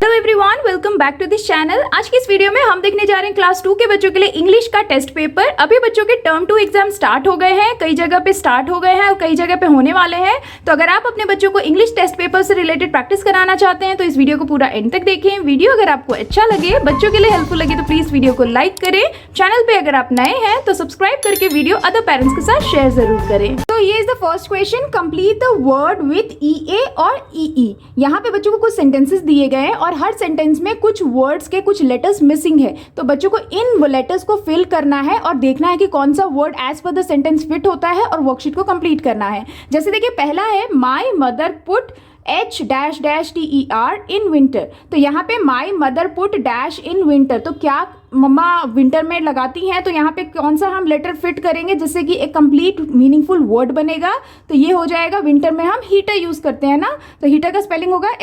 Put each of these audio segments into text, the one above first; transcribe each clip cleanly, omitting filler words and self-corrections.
Hello everyone, welcome back to this channel. आज की इस वीडियो में हम देखने जा रहे हैं क्लास 2 के बच्चों के लिए इंग्लिश का टेस्ट पेपर। अभी बच्चों के टर्म 2 एग्जाम स्टार्ट हो गए हैं, कई जगह पे स्टार्ट हो गए हैं और कई जगह पे होने वाले हैं। तो अगर आप अपने बच्चों को इंग्लिश टेस्ट पेपर से रिलेटेड प्रैक्टिस कराना चाहते हैं तो इस वीडियो को पूरा एंड तक देखें। वीडियो अगर आपको अच्छा लगे, बच्चों के लिए हेल्पफुल लगे तो प्लीज वीडियो को लाइक करें। चैनल पे अगर आप नए हैं तो सब्सक्राइब करके वीडियो अदर पेरेंट्स के साथ शेयर जरूर करें। तो ये is the first question, complete the word with EA और EE। यहाँ पे बच्चों को कुछ सेंटेंसेस दिए गए हैं और हर सेंटेंस में कुछ वर्ड्स के कुछ लेटर्स मिसिंग है। तो बच्चों को इन लेटर्स को फिल करना है और देखना है कि कौन सा word as per the sentence fit होता है और वर्कशीट को कंप्लीट करना है। जैसे देखिए, पहला है my mother put H-TER in winter. तो यहाँ पे my mother put dash in winter, तो क्या मम्मा विंटर में लगाती हैं, तो यहाँ पे कौन सा हम लेटर फिट करेंगे जिससे कि एक कंप्लीट मीनिंगफुल वर्ड बनेगा। तो ये हो जाएगा, विंटर में हम हीटर यूज करते हैं ना, तो हीटर का स्पेलिंग होगा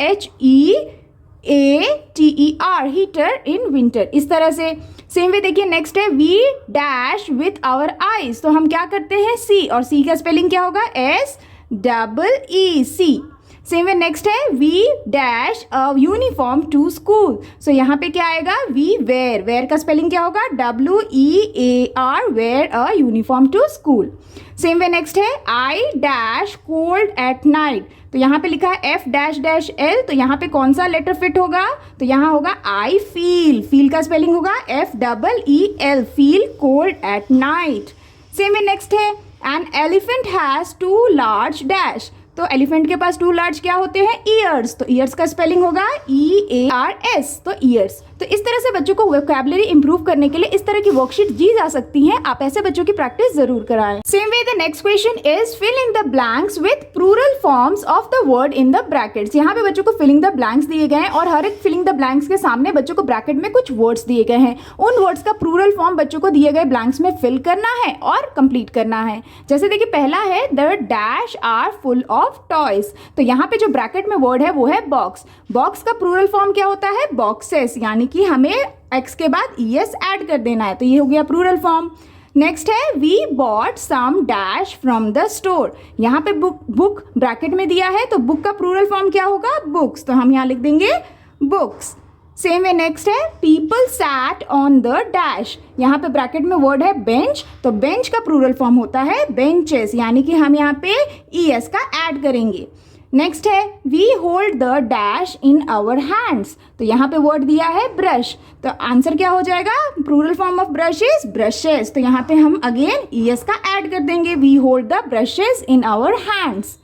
HEATER, हीटर इन विंटर। इस तरह से सेम वे देखिए, नेक्स्ट है we dash with our eyes. तो हम क्या करते हैं, सी, और सी का स्पेलिंग क्या होगा, SEEC। सेम वे नेक्स्ट है we dash a uniform to school. So यहाँ पे क्या आएगा, वी वेयर, वेयर का स्पेलिंग क्या होगा, WEAR, wear a uniform to school. Same way next है I dash cold at night. तो यहाँ पे लिखा है F डैश डैश L, तो यहाँ पे कौन सा लेटर फिट होगा, तो यहाँ होगा आई फील, फील का स्पेलिंग होगा FEEL, feel cold at night. Same way next है an elephant has 2 large dash. तो एलिफेंट के पास 2 लार्ज क्या होते हैं, ईयर्स। तो ईयर्स का स्पेलिंग होगा EARS, तो ईयर्स। तो इस तरह से बच्चों को वोकैबुलरी इंप्रूव करने के लिए इस तरह की वर्कशीट दी जा सकती हैं। आप ऐसे बच्चों की प्रैक्टिस जरूर कराएं। Same way the next question is fill in the blanks with plural forms of the word in the brackets. यहाँ पे बच्चों को फिलिंग द ब्लैंक्स दिए गए हैं और हर एक फिलिंग द ब्लैंक्स के सामने बच्चों को ब्रैकेट में कुछ वर्ड्स दिए गए हैं। उन वर्ड्स का प्लूरल फॉर्म बच्चों को दिए गए ब्लैंक्स में फिल करना है और कंप्लीट करना है। जैसे देखिए, पहला है the dash are full of toys. तो यहाँ पे जो ब्रैकेट में वर्ड है वो है बॉक्स। बॉक्स का प्लूरल फॉर्म क्या होता है, बॉक्सेस, यानी कि हमें एक्स के बाद ES ऐड कर देना है, तो ये हो गया प्लूरल फॉर्म। नेक्स्ट है we bought some dash from the store. यहाँ पे बुक ब्रैकेट में दिया है, तो बुक का प्लूरल फॉर्म क्या होगा, बुक्स, तो हम यहाँ लिख देंगे बुक्स। सेम वे नेक्स्ट है people sat on the dash. यहाँ पे ब्रैकेट में वर्ड है बेंच, तो बेंच का प्लूरल फॉर्म होता है बेंचेस, यानी कि हम यहाँ पे ES का ऐड करेंगे। नेक्स्ट है we hold the dash in our hands. तो यहाँ पे वर्ड दिया है ब्रश, तो आंसर क्या हो जाएगा, plural form of brush is brushes. तो यहाँ पे हम अगेन ES का ऐड कर देंगे, we hold the brushes in our hands.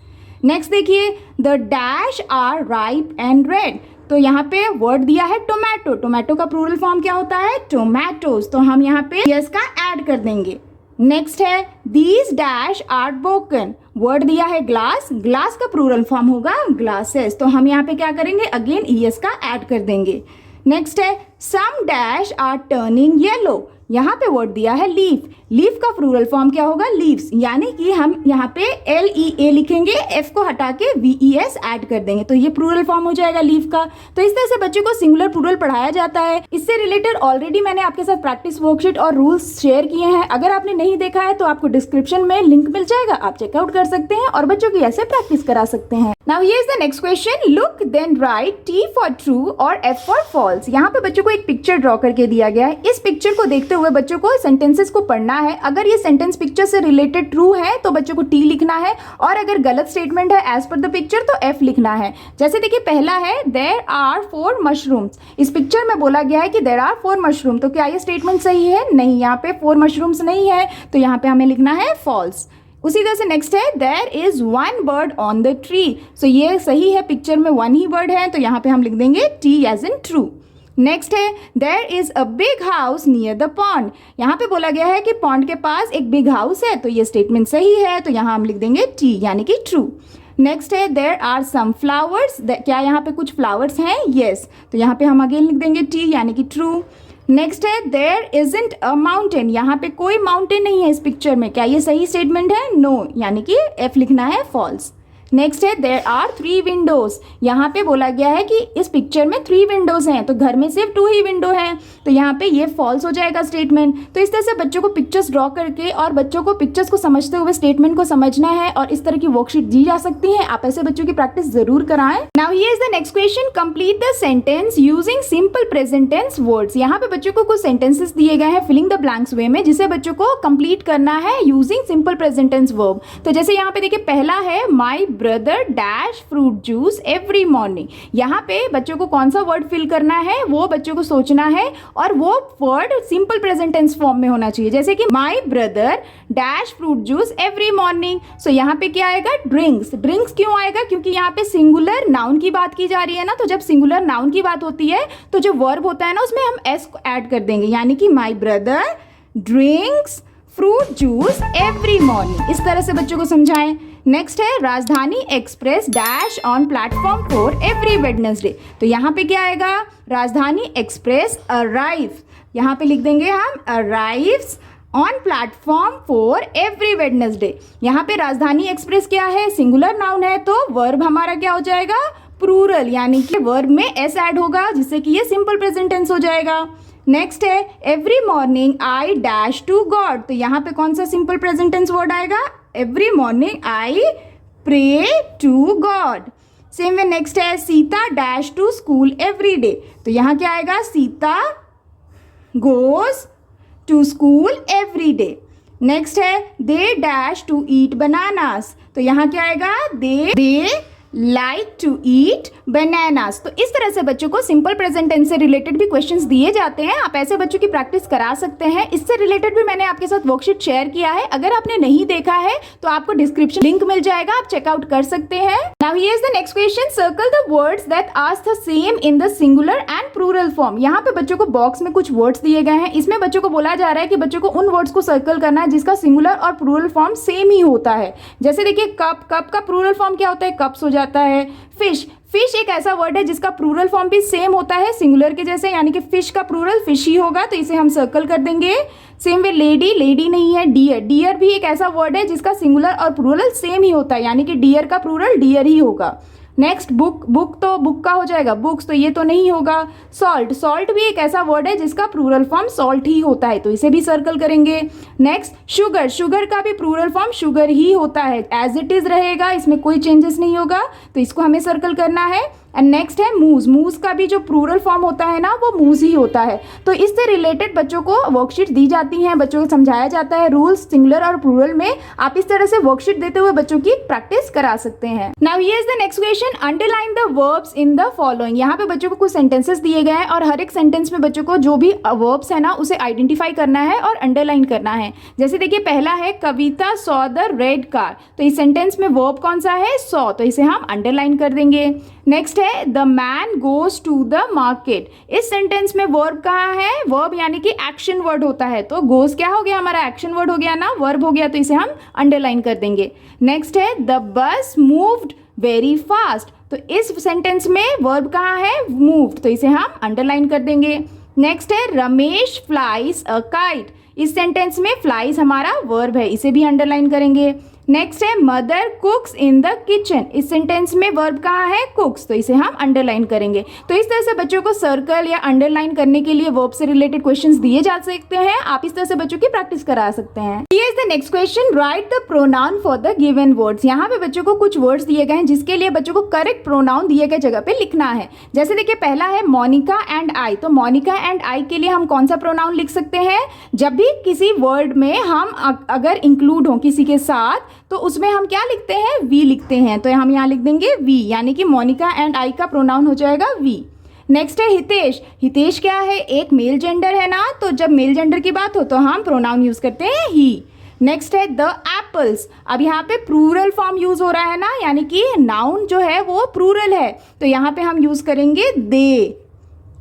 Next देखिए, the dash are ripe and red. तो यहाँ पे वर्ड दिया है टोमेटो, टोमेटो का प्लूरल फॉर्म क्या होता है, टोमेटोज। तो हम यहाँ पे ES का ऐड कर देंगे। नेक्स्ट है these dash are broken. Word दिया है ग्लास, ग्लास का प्लूरल फॉर्म होगा ग्लासेस। तो हम यहाँ पे क्या करेंगे, अगेन ES का ऐड कर देंगे। नेक्स्ट है सम डैश आर टर्निंग येलो। यहाँ पे वर्ड दिया है लीफ, लीफ का प्लूरल फॉर्म क्या होगा, लीव्स, यानी कि हम यहाँ पे LEA लिखेंगे, F को हटा के VES ऐड कर देंगे, तो ये प्लूरल फॉर्म हो जाएगा लीफ का। तो इस तरह से बच्चों को सिंगुलर प्लूरल पढ़ाया जाता है। इससे रिलेटेड ऑलरेडी मैंने आपके साथ प्रैक्टिस वर्कशीट और रूल्स शेयर किए हैं। अगर आपने नहीं देखा है तो आपको डिस्क्रिप्शन में लिंक मिल जाएगा, आप चेकआउट कर सकते हैं और बच्चों की ऐसे प्रैक्टिस करा सकते हैं। Now here is the next question, look then write T for true और F फॉर फॉल्स। यहाँ पे बच्चों को एक पिक्चर ड्रॉ करके दिया गया है। इस पिक्चर को देखते हुए बच्चों को सेंटेंसेस को पढ़ना है। अगर ये सेंटेंस पिक्चर से रिलेटेड ट्रू है तो बच्चों को T लिखना है, और अगर गलत स्टेटमेंट है एज पर द पिक्चर तो F लिखना है। जैसे देखिए, पहला है देयर आर 4 मशरूम्स। इस पिक्चर में बोला गया है कि देयर आर 4 मशरूम, तो क्या ये स्टेटमेंट सही है, नहीं, यहाँ पे 4 मशरूम्स नहीं है, तो यहाँ पे हमें लिखना है फॉल्स। उसी तरह से नेक्स्ट है there is 1 bird on the tree. So ये सही है, पिक्चर में 1 ही बर्ड है, तो यहाँ पे हम लिख देंगे T as in true. Next है there is a big house near the pond. यहाँ पे बोला गया है कि पॉन्ड के पास एक बिग हाउस है, तो ये स्टेटमेंट सही है, तो यहाँ हम लिख देंगे T यानी कि ट्रू। नेक्स्ट है देयर आर सम फ्लावर्स। क्या यहाँ पे कुछ फ्लावर्स हैं, येस, तो यहाँ पे हम अगेन लिख देंगे T यानी कि ट्रू। नेक्स्ट है देयर इजंट अ माउंटेन। यहाँ पे कोई माउंटेन नहीं है इस पिक्चर में, क्या ये सही स्टेटमेंट है, नो, यानी कि F लिखना है फॉल्स। नेक्स्ट है देयर आर 3 विंडोज। यहाँ पे बोला गया है कि इस पिक्चर में 3 विंडोज हैं, तो घर में सिर्फ 2 ही विंडो हैं, तो यहाँ पे ये फॉल्स हो जाएगा स्टेटमेंट। तो इस तरह से बच्चों को पिक्चर्स ड्रॉ करके और बच्चों को पिक्चर्स को समझते हुए स्टेटमेंट को समझना है, और इस तरह की वर्कशीट दी जा सकती है। आप ऐसे बच्चों की प्रैक्टिस जरूर कराएं। Now here is the next question, complete the sentence using simple present tense words. यहाँ पे बच्चों को कुछ सेंटेंसेस दिए गए हैं फिलिंग द ब्लैंक्स वे में, जिसे बच्चों को कंप्लीट करना है using simple present tense verb. तो जैसे यहाँ पे देखिए पहला है my brother dash fruit juice every morning. यहाँ पे बच्चों को कौन सा वर्ड फिल करना है वो बच्चों को सोचना है, और वो word simple present tense form में होना चाहिए। जैसे कि my brother dash fruit juice every morning. So यहाँ पे क्या आएगा, ड्रिंक्स। ड्रिंक्स क्यों आएगा, क्योंकि यहाँ पे सिंगुलर नाउन की बात की जा रही है ना, तो जब सिंगुलर नाउन की बात होती है तो जो वर्ब होता है ना उसमें हम एस को ऐड कर देंगे, यानी कि my brother drinks fruit juice every morning. इस तरह से बच्चों को समझाएं। नेक्स्ट है राजधानी express dash on platform 4 every Wednesday. तो यहाँ पे क्या आएगा, राजधानी एक्सप्रेस अराइव, यहाँ पे लिख देंगे हम arrives on platform 4 every Wednesday. यहाँ पे राजधानी एक्सप्रेस क्या है, सिंगुलर नाउन है, तो वर्ब हमारा क्या हो जाएगा, प्लूरल, यानी कि वर्ब में एस ऐड होगा, जिससे कि ये सिंपल प्रेजेंट टेंस हो जाएगा। नेक्स्ट है every morning I dash to God. तो यहाँ पे कौन सा सिंपल प्रेजेंट टेंस वर्ड आएगा, every morning I pray to God. Same way next है Sita dash to school every day. तो यहाँ क्या आएगा, Sita goes to school every day. Next है they dash to eat bananas. तो यहाँ क्या आएगा, they like to eat bananas. तो इस तरह से बच्चों को सिंपल प्रेजेंट टेंस से रिलेटेड भी क्वेश्चंस दिए जाते हैं। आप ऐसे बच्चों की प्रैक्टिस करा सकते हैं। इससे रिलेटेड भी मैंने आपके साथ वर्कशीट शेयर किया है, अगर आपने नहीं देखा है तो आपको डिस्क्रिप्शन लिंक मिल जाएगा, आप चेकआउट कर सकते हैं। Now here is the next question, circle the words that are the same in the singular and plural form. यहाँ पे बच्चों को बॉक्स में कुछ वर्ड्स दिए गए हैं, इसमें बच्चों को बोला जा रहा है कि बच्चों को उन वर्ड्स को सर्कल करना है जिसका सिंगुलर और प्लूरल फॉर्म सेम ही होता है। जैसे देखिए कप, कप का प्लूरल फॉर्म क्या होता है, कप्स हो जाता है। फिश, फिश एक ऐसा वर्ड है जिसका प्लूरल फॉर्म भी सेम होता है सिंगुलर के जैसे, यानी कि फिश का प्लूरल फिश ही होगा, तो इसे हम सर्कल कर देंगे। सेम वे लेडी, लेडी नहीं है डियर। डियर भी एक ऐसा वर्ड है जिसका सिंगुलर और प्लूरल सेम ही होता है, यानी कि डियर का प्लूरल डियर ही होगा। नेक्स्ट बुक, बुक तो बुक का हो जाएगा बुक्स, तो ये तो नहीं होगा। सॉल्ट, सॉल्ट भी एक ऐसा वर्ड है जिसका प्लूरल फॉर्म सॉल्ट ही होता है, तो इसे भी सर्कल करेंगे। नेक्स्ट शुगर, शुगर का भी प्लूरल फॉर्म शुगर ही होता है, एज इट इज रहेगा, इसमें कोई चेंजेस नहीं होगा, तो इसको हमें सर्कल करना है। एंड नेक्स्ट है मूज, मूज का भी जो प्लूरल फॉर्म होता है ना वो मूज ही होता है। तो इससे रिलेटेड बच्चों को वर्कशीट दी जाती हैं, बच्चों को समझाया जाता है रूल्स सिंगुलर और प्लूरल में। आप इस तरह से वर्कशीट देते हुए बच्चों की प्रैक्टिस करा सकते हैं। Now here is the next question, underline the verbs in the following. यहाँ पे बच्चों को कुछ सेंटेंसेस दिए गए हैं और हर एक सेंटेंस में बच्चों को जो भी वर्ब्स है ना उसे आइडेंटिफाई करना है और अंडरलाइन करना है। जैसे देखिए पहला है कविता सॉ द रेड कार। तो इस सेंटेंस में वर्ब कौन सा है, सॉ, तो इसे हम अंडरलाइन कर देंगे। नेक्स्ट है the man goes to the market. इस सेंटेंस में वर्ब कहाँ है, वर्ब यानी कि एक्शन वर्ड होता है, तो गोज क्या हो गया हमारा, एक्शन वर्ड हो गया ना, वर्ब हो गया, तो इसे हम अंडरलाइन कर देंगे। नेक्स्ट है the bus moved very fast. तो इस सेंटेंस में वर्ब कहाँ है, मूव्ड, तो इसे हम अंडरलाइन कर देंगे। नेक्स्ट है रमेश फ्लाइज अ काइट। इस सेंटेंस में फ्लाइज हमारा वर्ब है, इसे भी अंडरलाइन करेंगे। नेक्स्ट है मदर कुक्स इन द किचन। इस सेंटेंस में वर्ब कहाँ है, कुक्स, तो इसे हम अंडरलाइन करेंगे। तो इस तरह से बच्चों को सर्कल या अंडरलाइन करने के लिए वर्ब से रिलेटेड क्वेश्चंस दिए जा सकते हैं। आप इस तरह से बच्चों की प्रैक्टिस करा सकते हैं। Here is the next question, right the pronoun for the given words. यहाँ पे बच्चों को कुछ वर्ड्स दिए गए हैं जिसके लिए बच्चों को करेक्ट प्रोनाउन दिए गए जगह पे लिखना है। जैसे देखिए पहला है मोनिका एंड आई। तो मोनिका एंड आई के लिए हम कौन सा प्रोनाउन लिख सकते हैं, जब भी किसी वर्ड में हम अगर इंक्लूड हो किसी के साथ तो उसमें हम क्या लिखते हैं, वी लिखते हैं, तो हम यहाँ लिख देंगे वी, यानी कि मोनिका एंड आई का प्रोनाउन हो जाएगा वी। नेक्स्ट है हितेश। हितेश क्या है, एक मेल जेंडर है ना, तो जब मेल जेंडर की बात हो तो हम प्रोनाउन यूज करते हैं ही। नेक्स्ट है द एप्पल्स। अब यहाँ पे प्लूरल फॉर्म यूज हो रहा है ना, यानी कि नाउन जो है वो प्लूरल है, तो यहाँ पे हम यूज करेंगे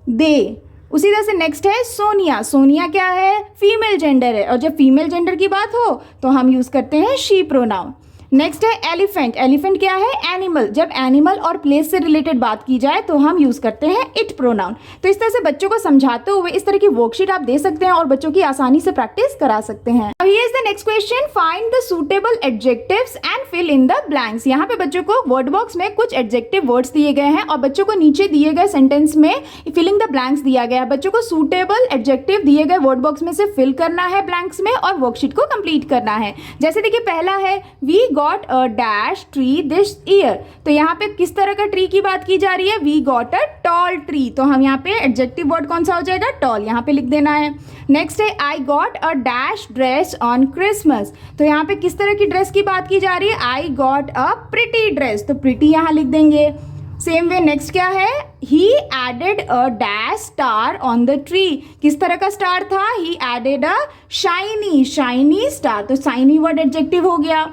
दे। उसी तरह से नेक्स्ट है सोनिया। सोनिया क्या है, फीमेल जेंडर है, और जब फीमेल जेंडर की बात हो तो हम यूज करते हैं शी प्रोनाउन। नेक्स्ट है एलिफेंट। एलिफेंट क्या है? एनिमल। जब एनिमल और प्लेस से रिलेटेड बात की जाए तो हम यूज करते हैं इट प्रोनाउन। तो इस तरह से बच्चों को समझाते हुए इस तरह की वर्कशीट आप दे सकते हैं और बच्चों की आसानी से प्रैक्टिस करा सकते हैं। अब here is the next question, find the suitable adjectives and fill in the blanks. यहाँ पे बच्चों को वर्ड बॉक्स में कुछ एडजेक्टिव वर्ड्स दिए गए हैं और बच्चों को नीचे दिए गए सेंटेंस में फिलिंग द ब्लैंक्स दिया गया है। बच्चों को सुटेबल एडजेक्टिव दिए गए वर्ड बॉक्स में से फिल करना है ब्लैंक्स में और वर्कशीट को कंप्लीट करना है। जैसे देखिए पहला है we got a dash tree this year. तो यहाँ पे किस तरह का ट्री की बात की जा रही है? We got a tall tree. तो हम यहाँ पे एडजेक्टिव वर्ड कौन सा हो जाएगा? टॉल। यहाँ पे लिख देना है। नेक्स्ट है I got a dash dress on Christmas. तो यहाँ पे किस तरह की ड्रेस की बात की जा रही है? I got a pretty dress. तो प्रिटी यहाँ लिख देंगे। सेम वे नेक्स्ट क्या है? He added a dash star on the tree. किस तरह का स्टार था? He added a shiny star. तो शाइनी वर्ड एडजेक्टिव हो गया।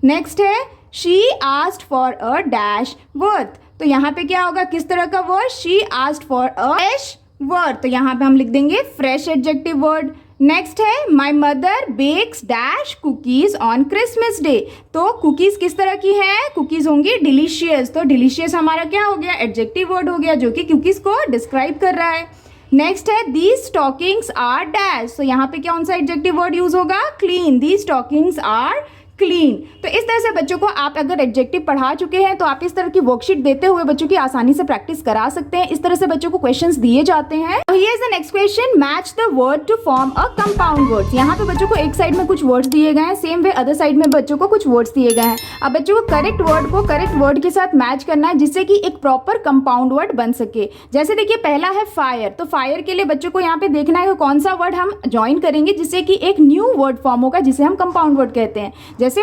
नेक्स्ट है she asked for a dash worth. तो यहाँ पे क्या होगा? किस तरह का word? She asked for a fresh worth. तो यहाँ पे हम लिख देंगे फ्रेश एडजेक्टिव वर्ड। नेक्स्ट है my mother bakes dash cookies on Christmas day. तो कुकीज किस तरह की है? कुकीज होंगी डिलीशियस। तो डिलीशियस हमारा क्या हो गया? एडजेक्टिव वर्ड हो गया जो कि कुकीज को डिस्क्राइब कर रहा है। नेक्स्ट है दीज स्टॉकिंग्स आर डैश। तो यहाँ पे कौन सा एडजेक्टिव वर्ड यूज होगा? Clean. These stockings are clean. तो इस तरह से बच्चों को आप अगर एडजेक्टिव पढ़ा चुके हैं तो आप इस तरह की वर्कशीट देते हुए बच्चों की आसानी से प्रैक्टिस करा सकते हैं। इस तरह से बच्चों को क्वेश्चंस दिए जाते हैं। तो here is the next question, match the word to form a compound words. यहाँ पे बच्चों को एक साइड में कुछ वर्ड्स दिए गए हैं, सेम वे अदर साइड में बच्चों को कुछ वर्ड्स दिए गए हैं। अब बच्चों को करेक्ट वर्ड को करेक्ट वर्ड के साथ मैच करना है जिससे कि एक प्रॉपर कंपाउंड वर्ड बन सके। जैसे देखिए पहला है फायर। तो फायर के लिए बच्चों को यहाँ पे देखना है कि कौन सा वर्ड हम ज्वाइन करेंगे जिससे कि एक न्यू वर्ड फॉर्म होगा जिसे हम कंपाउंड वर्ड कहते हैं। जैसे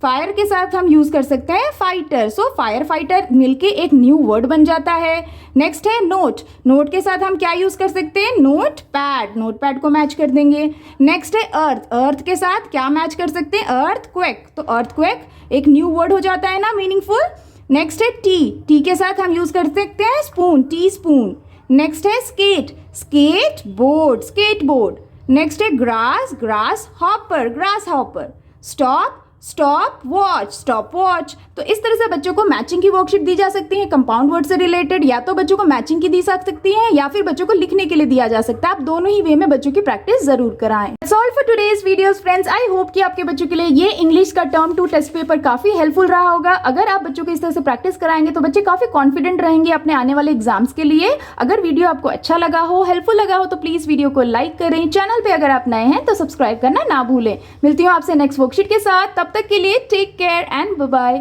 फायर के साथ हम यूज कर सकते हैं फाइटर। सो फायर फाइटर मिलके एक न्यू वर्ड बन जाता है। नेक्स्ट है नोट। नोट के साथ हम क्या यूज कर सकते हैं? Note pad. नोट पैड को मैच कर देंगे। नेक्स्ट है अर्थ। अर्थ के साथ क्या मैच कर सकते हैं? अर्थक्वेक। तो अर्थक्वेक एक न्यू वर्ड हो जाता है ना, मीनिंगफुल। नेक्स्ट है टी। टी के साथ हम यूज कर सकते हैं स्पून, टी स्पून। नेक्स्ट है skate. Skateboard, skateboard. Next है grass. Grasshopper, grasshopper. Stop, stopwatch, stopwatch. तो इस तरह से बच्चों को मैचिंग की वर्कशीट दी जा सकती है कंपाउंड वर्ड से रिलेटेड, या तो बच्चों को मैचिंग की दी जा सकती है या फिर बच्चों को लिखने के लिए दिया जा सकता है। आप दोनों ही वे में बच्चों की प्रैक्टिस जरूर कराएं। That's all for today's videos friends. I hope कि आपके बच्चों के लिए ये इंग्लिश का टर्म 2 टेस्ट पेपर काफी हेल्पफुल रहा होगा। अगर आप बच्चों को इस तरह से प्रैक्टिस कराएंगे तो बच्चे काफी कॉन्फिडेंट रहेंगे अपने आने वाले एग्जाम्स के लिए। अगर वीडियो आपको अच्छा लगा हो, हेल्पफुल लगा हो तो प्लीज वीडियो को लाइक करें। चैनल पे अगर आप नए हैं तो सब्सक्राइब करना ना भूलें। मिलती हूँ आपसे नेक्स्ट वर्कशीट के साथ। तब तक के लिए take care and bye bye.